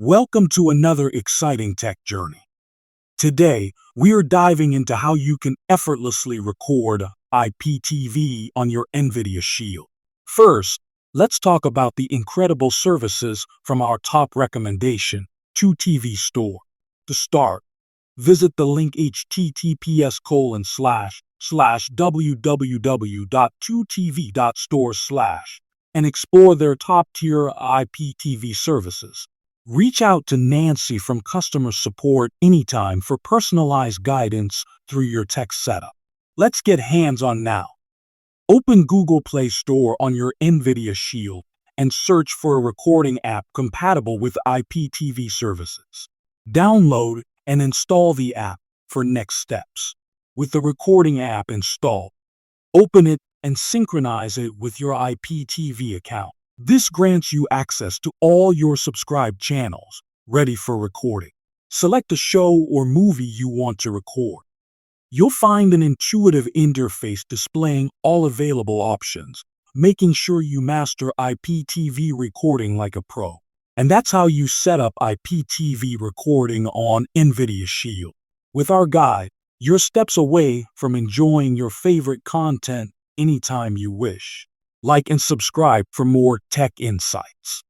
Welcome to another exciting tech journey. Today, we are diving into how you can effortlessly record IPTV on your Nvidia Shield. First, let's talk about the incredible services from our top recommendation, 2TV Store. To start, visit the link https://www.2tv.store/ and explore their top-tier IPTV services. Reach out to Nancy from customer support anytime for personalized guidance through your tech setup. Let's get hands-on now. Open Google Play Store on your Nvidia Shield and search for a recording app compatible with IPTV services. Download and install the app for next steps. With the recording app installed, open it and synchronize it with your IPTV account. This grants you access to all your subscribed channels, ready for recording. Select a show or movie you want to record. You'll find an intuitive interface displaying all available options, making sure you master IPTV recording like a pro. And that's how you set up IPTV recording on Nvidia Shield. With our guide, you're steps away from enjoying your favorite content anytime you wish. Like and subscribe for more tech insights.